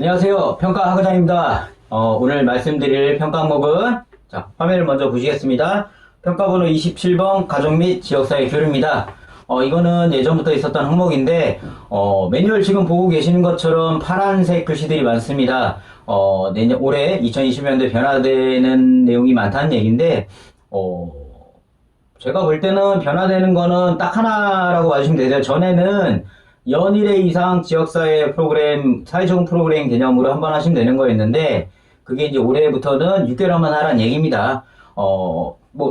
안녕하세요. 평가하과장입니다. 오늘 말씀드릴 평가 항목은 화면을 먼저 보시겠습니다. 평가번호 27번 가족 및 지역사회 교류입니다. 이거는 예전부터 있었던 항목인데 매뉴얼 지금 보고 계시는 것처럼 파란색 글씨들이 많습니다. 올해 2020년도에 변화되는 내용이 많다는 얘기인데 제가 볼 때는 변화되는 거는 딱 하나라고 봐주시면 되세요. 전에는 연 1회 이상 지역사회 프로그램, 사회적응 프로그램 개념으로 한번 하시면 되는 거였는데, 그게 이제 올해부터는 6개월 한번 하라는 얘기입니다.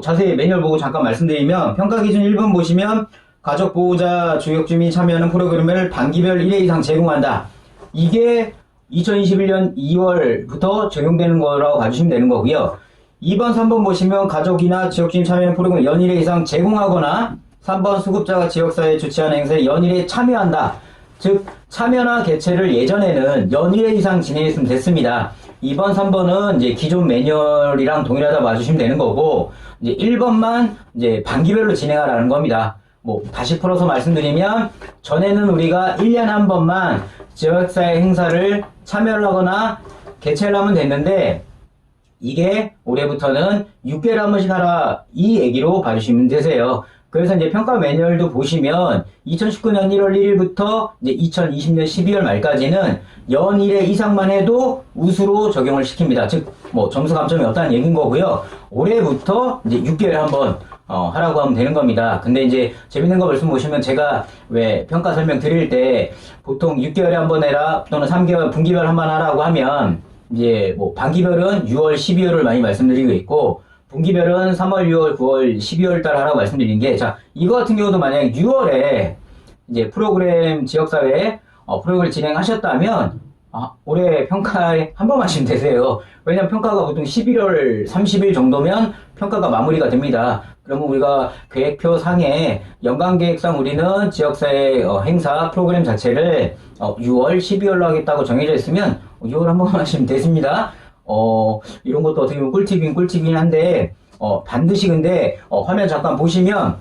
자세히 매뉴얼 보고 잠깐 말씀드리면, 평가 기준 1번 보시면, 가족 보호자 주역 주민이 참여하는 프로그램을 반기별 1회 이상 제공한다. 이게 2021년 2월부터 적용되는 거라고 봐주시면 되는 거고요. 2번, 3번 보시면, 가족이나 지역 주민 참여하는 프로그램을 연 1회 이상 제공하거나, 3번 수급자가 지역사회에 주최하는 행사에 연 1회 참여한다. 즉 참여나 개최를 예전에는 연 1회 이상 진행했으면 됐습니다. 2번, 3번은 이제 기존 매뉴얼이랑 동일하다 봐주시면 되는 거고, 이제 1번만 이제 반기별로 진행하라는 겁니다. 다시 풀어서 말씀드리면, 전에는 우리가 1년에 한 번만 지역사회 행사를 참여를 하거나 개최를 하면 됐는데, 이게 올해부터는 6개월에 한 번씩 하라, 이 얘기로 봐주시면 되세요. 그래서 이제 평가 매뉴얼도 보시면 2019년 1월 1일부터 이제 2020년 12월 말까지는 연 1회 이상만 해도 우수로 적용을 시킵니다. 즉, 점수 감점이 없다는 얘기인 거고요. 올해부터 이제 6개월에 한번 하라고 하면 되는 겁니다. 근데 이제 재밌는 거 말씀 보시면 제가 왜 평가 설명 드릴 때 보통 6개월에 한번 해라 또는 3개월 분기별 한번 하라고 하면 이제 반기별은 6월, 12월을 많이 말씀드리고 있고 분기별은 3월, 6월, 9월, 12월 달 하라고 말씀드린 게, 이거 같은 경우도 만약에 6월에 이제 프로그램 지역사회 프로그램을 진행하셨다면, 올해 평가에 한 번 하시면 되세요. 왜냐면 평가가 보통 11월 30일 정도면 평가가 마무리가 됩니다. 그러면 우리가 계획표 상에 연간계획상 우리는 지역사회 행사 프로그램 자체를 6월, 12월로 하겠다고 정해져 있으면 6월 한 번 하시면 되십니다. 이런 것도 어떻게 보면 꿀팁이긴 한데, 반드시 근데, 화면 잠깐 보시면,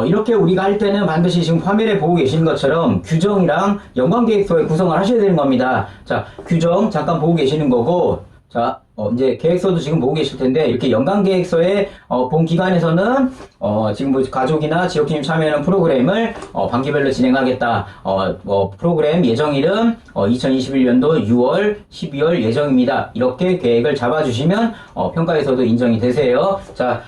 이렇게 우리가 할 때는 반드시 지금 화면에 보고 계시는 것처럼 규정이랑 연관계획서에 구성을 하셔야 되는 겁니다. 자, 규정 잠깐 보고 계시는 거고, 자, 이제 계획서도 지금 보고 계실 텐데, 이렇게 연간계획서에, 본 기간에서는, 지금 가족이나 지역주민 참여하는 프로그램을, 반기별로 진행하겠다. 프로그램 예정일은, 2021년도 6월, 12월 예정입니다. 이렇게 계획을 잡아주시면, 평가에서도 인정이 되세요. 자,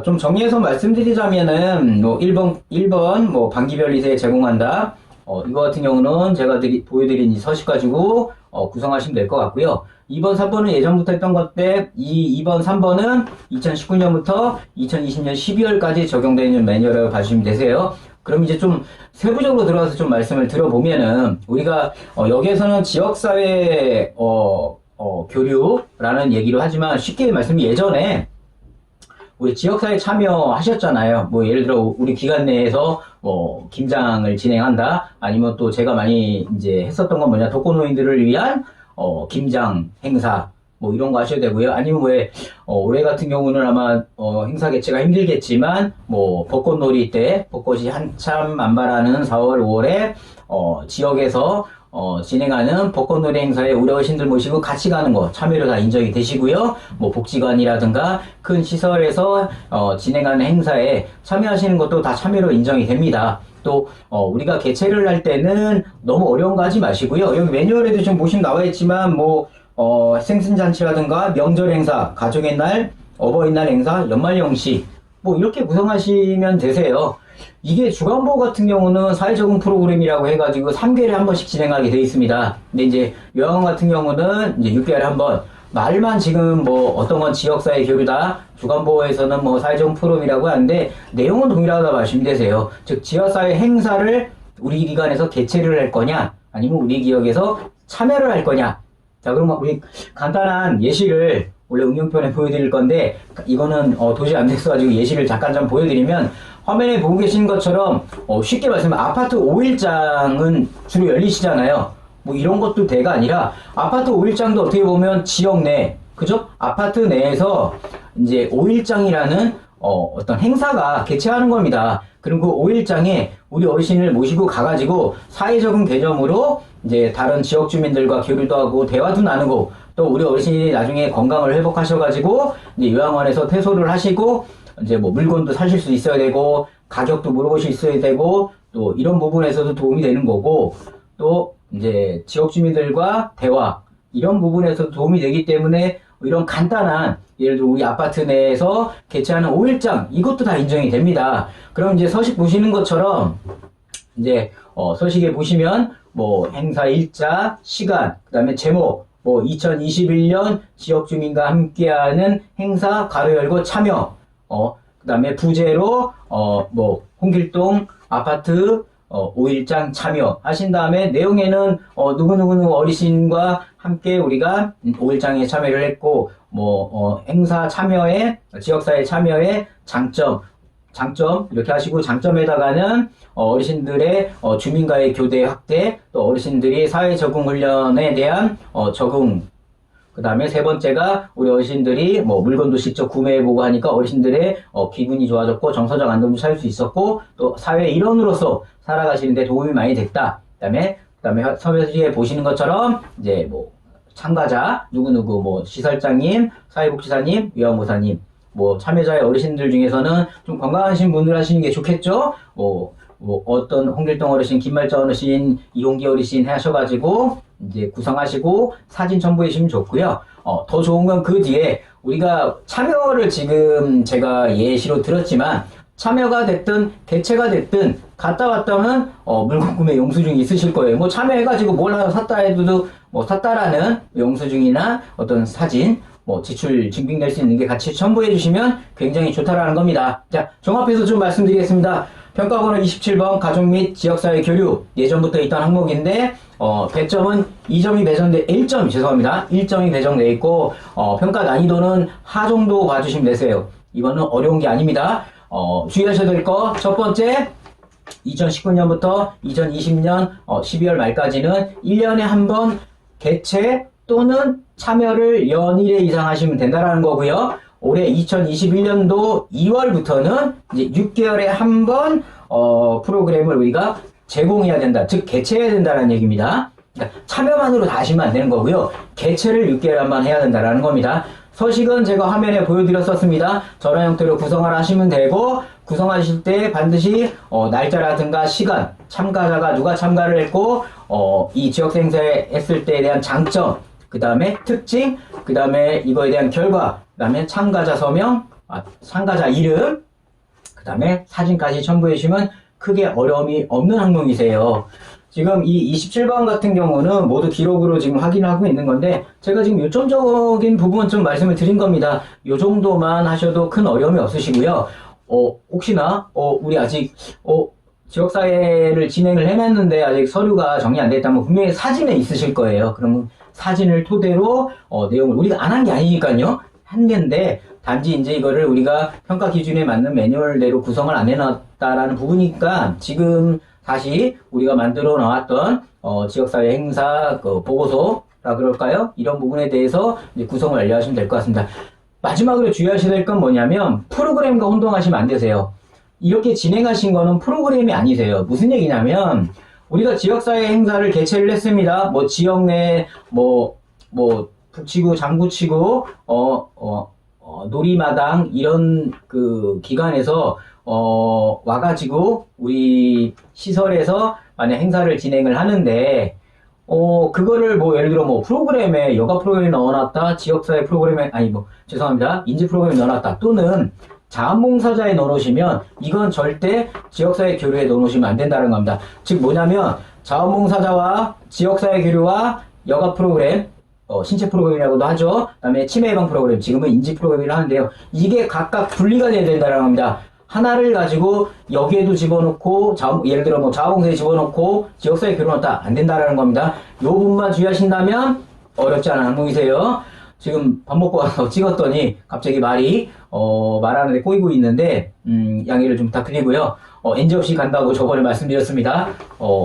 좀 정리해서 말씀드리자면은, 1번, 반기별 이세 제공한다. 이거 같은 경우는 제가 보여드린 이 서식 가지고, 구성하시면 될 것 같고요. 2번, 3번은 예전부터 했던 것때 2번, 3번은 2019년부터 2020년 12월까지 적용되는 매뉴얼을 봐주시면 되세요. 그럼 이제 좀 세부적으로 들어가서 좀 말씀을 드려보면은 우리가 여기에서는 지역사회 교류라는 얘기로 하지만 쉽게 말씀이 예전에 우리 지역사회 참여하셨잖아요. 예를 들어 우리 기관 내에서 김장을 진행한다. 아니면 또 제가 많이 이제 했었던 건 뭐냐, 독거노인들을 위한 김장 행사 이런 거 하셔야 되고요. 아니면 올해 같은 경우는 아마 행사 개최가 힘들겠지만 벚꽃놀이 때 벚꽃이 한참 만발하는 4월, 5월에 지역에서 진행하는 벚꽃놀이 행사에 우리 어르신들 모시고 같이 가는 거 참여로 다 인정이 되시고요. 복지관이라든가 큰 시설에서 진행하는 행사에 참여하시는 것도 다 참여로 인정이 됩니다. 또 우리가 개최를 할 때는 너무 어려운 거 하지 마시고요. 여기 매뉴얼에도 좀 보시면 나와 있지만 생신잔치라든가 명절 행사, 가족의 날, 어버이날 행사, 연말연시 이렇게 구성하시면 되세요. 이게 주간보호 같은 경우는 사회적응 프로그램이라고 해가지고 3개월에 한 번씩 진행하게 되어 있습니다. 근데 이제 요양 같은 경우는 이제 6개월에 한 번. 말만 지금 어떤 건 지역사회 교류다, 주간보호에서는 사회적응 프로그램이라고 하는데 내용은 동일하다 봐주시면 되세요. 즉 지역사회 행사를 우리 기관에서 개최를 할 거냐, 아니면 우리 기업에서 참여를 할 거냐. 자, 그러면 우리 간단한 예시를 원래 응용편에 보여드릴 건데 이거는 도저히 안 됐어가지고 예시를 잠깐 좀 보여드리면, 화면에 보고 계시는 것처럼 쉽게 말씀하면 아파트 5일장은 주로 열리시잖아요. 이런 것도 대가 아니라 아파트 5일장도 어떻게 보면 지역 내, 그죠? 아파트 내에서 이제 5일장이라는 어떤 행사가 개최하는 겁니다. 그럼 그 5일장에 우리 어르신을 모시고 가가지고 사회적인 개념으로 이제 다른 지역 주민들과 교류도 하고 대화도 나누고 또 우리 어르신이 나중에 건강을 회복하셔가지고 이제 요양원에서 퇴소를 하시고 이제 뭐 물건도 사실 수 있어야 되고 가격도 물어보실 수 있어야 되고 또 이런 부분에서도 도움이 되는 거고 또 이제 지역 주민들과 대화 이런 부분에서 도움이 되기 때문에 이런 간단한 예를 들어 우리 아파트 내에서 개최하는 5일장 이것도 다 인정이 됩니다. 그럼 이제 서식 보시는 것처럼 이제 서식에 보시면 뭐 행사 일자, 시간, 그다음에 제목, 뭐 2021년 지역 주민과 함께하는 행사 가로 열고 참여, 그다음에 부제로 뭐 홍길동 아파트 5일장 참여하신 다음에 내용에는 누구누구 어르신과 함께 우리가 5일장에 참여를 했고 뭐 행사 참여에 지역사회 참여의 장점 이렇게 하시고 장점에다가는 어르신들의 주민과의 교대 확대 또 어르신들이 사회 적응 훈련에 대한 적응 그 다음에 세 번째가 우리 어르신들이 뭐 물건도 직접 구매해보고 하니까 어르신들의 기분이 좋아졌고 정서적 안정도 찾을 수 있었고 또 사회 일원으로서 살아가시는데 도움이 많이 됐다. 그다음에 서면지에 보시는 것처럼 이제 뭐 참가자 누구누구 뭐 시설장님, 사회복지사님, 요양보사님 뭐 참여자의 어르신들 중에서는 좀 건강하신 분들 하시는 게 좋겠죠. 뭐 어떤 홍길동 어르신, 김말자 어르신, 이홍기 어르신 하셔가지고 이제 구성하시고 사진 첨부해 주시면 좋고요. 더 좋은 건 그 뒤에 우리가 참여를 지금 제가 예시로 들었지만 참여가 됐든 개최가 됐든 갔다 왔다는 물건 구매 영수증이 있으실 거예요. 뭐 참여해가지고 뭘 하나 샀다 해도 뭐 샀다라는 영수증이나 어떤 사진 뭐 지출 증빙될 수 있는 게 같이 첨부해 주시면 굉장히 좋다라는 겁니다. 자, 종합해서 좀 말씀드리겠습니다. 평가번호 27번 가족 및 지역사회 교류 예전부터 있던 항목인데 배점은 2점이 배정돼 1점 죄송합니다. 1점이 배정돼 있고 평가 난이도는 하 정도 봐주시면 되세요. 이거는 어려운 게 아닙니다. 주의하셔야 될 거 첫 번째 2019년부터 2020년 12월 말까지는 1년에 한 번 개최 또는 참여를 연일에 이상 하시면 된다라는 거고요. 올해 2021년도 2월부터는 이제 6개월에 한 번 프로그램을 우리가 제공해야 된다. 즉 개최해야 된다는 얘기입니다. 그러니까 참여만으로 다 하시면 안 되는 거고요. 개최를 6개월에 한 번 해야 된다는 겁니다. 서식은 제가 화면에 보여드렸었습니다. 전화 형태로 구성을 하시면 되고 구성하실 때 반드시 날짜라든가 시간, 참가자가 누가 참가를 했고 이 지역 행사에 했을 때에 대한 장점, 그 다음에 특징, 그 다음에 이거에 대한 결과, 그 다음에 참가자 서명, 참가자 이름, 그 다음에 사진까지 첨부해 주시면 크게 어려움이 없는 항목이세요. 지금 이 27번 같은 경우는 모두 기록으로 지금 확인하고 있는 건데 제가 지금 요점적인 부분 좀 말씀을 드린 겁니다. 요 정도만 하셔도 큰 어려움이 없으시고요. 혹시나 우리 아직 지역사회를 진행을 해놨는데 아직 서류가 정리 안 됐다면 분명히 사진에 있으실 거예요. 그러면 사진을 토대로 내용을 우리가 안 한 게 아니니까요. 한 개인데 단지 이제 이거를 우리가 평가 기준에 맞는 매뉴얼대로 구성을 안 해놨다라는 부분이니까 지금 다시 우리가 만들어 나왔던 지역사회 행사 보고서라 그럴까요? 이런 부분에 대해서 이제 구성을 알려하시면 될 것 같습니다. 마지막으로 주의하셔야 될 건 뭐냐면 프로그램과 혼동하시면 안 되세요. 이렇게 진행하신 거는 프로그램이 아니세요. 무슨 얘기냐면 우리가 지역사회 행사를 개최를 했습니다. 뭐 지역 내 뭐 북치구, 장구치구, 놀이마당 이런 그 기관에서 와가지고 우리 시설에서 만약 행사를 진행을 하는데 그거를 뭐 예를 들어 뭐 프로그램에 여가 프로그램에 넣어놨다 지역사회 프로그램에 죄송합니다 인지 프로그램에 넣어놨다 또는 자원봉사자에 넣어놓으시면 이건 절대 지역사회 교류에 넣어놓으시면 안 된다는 겁니다. 즉 뭐냐면 자원봉사자와 지역사회 교류와 여가 프로그램 신체 프로그램이라고도 하죠. 그 다음에 치매 예방 프로그램, 지금은 인지 프로그램이라고 하는데요. 이게 각각 분리가 돼야 된다는 겁니다. 하나를 가지고 여기에도 집어넣고, 예를 들어 뭐 자원봉사에 집어넣고, 지역사회 교류넣었다. 안 된다는 겁니다. 요 부분만 주의하신다면 어렵지 않은 항목이세요. 지금 밥 먹고 와서 찍었더니 갑자기 말이, 말하는데 꼬이고 있는데, 양해를 좀 부탁드리고요. NG 없이 간다고 저번에 말씀드렸습니다.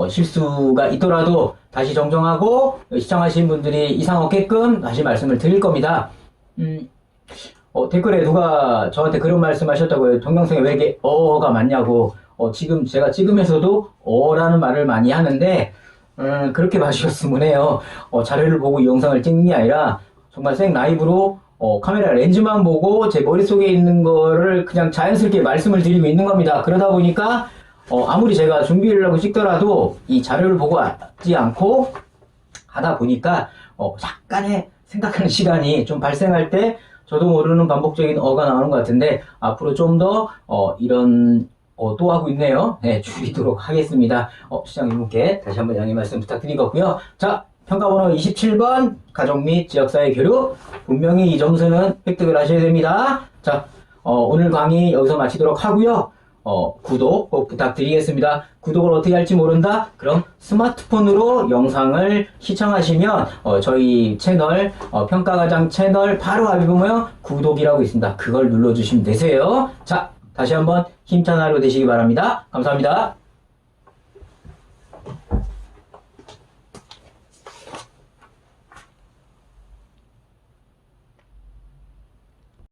실수가 있더라도 다시 정정하고 시청하신 분들이 이상 없게끔 다시 말씀을 드릴 겁니다. 댓글에 누가 저한테 그런 말씀 하셨다고요. 동영상에 왜 이게 어가 많냐고. 지금 제가 찍으면서도 어라는 말을 많이 하는데, 그렇게 봐주셨으면 해요. 자료를 보고 이 영상을 찍는 게 아니라, 정말 생 라이브로, 카메라 렌즈만 보고 제 머릿속에 있는 거를 그냥 자연스럽게 말씀을 드리고 있는 겁니다. 그러다 보니까, 아무리 제가 준비를 하고 찍더라도 이 자료를 보고 하지 않고 하다 보니까, 약간의 생각하는 시간이 좀 발생할 때 저도 모르는 반복적인 어가 나오는 것 같은데 앞으로 좀 더 이런 또 하고 있네요. 네, 줄이도록 하겠습니다. 시장님께 다시 한번 양해 말씀 부탁드리겠고요. 자, 평가번호 27번 가족 및 지역사회 교류 분명히 이 점수는 획득을 하셔야 됩니다. 자, 오늘 강의 여기서 마치도록 하고요. 구독 꼭 부탁드리겠습니다. 구독을 어떻게 할지 모른다? 그럼 스마트폰으로 영상을 시청하시면 저희 채널 평가과장 채널 바로 앞에 보면 구독이라고 있습니다. 그걸 눌러주시면 되세요. 자, 다시 한번 힘찬 하루 되시기 바랍니다. 감사합니다.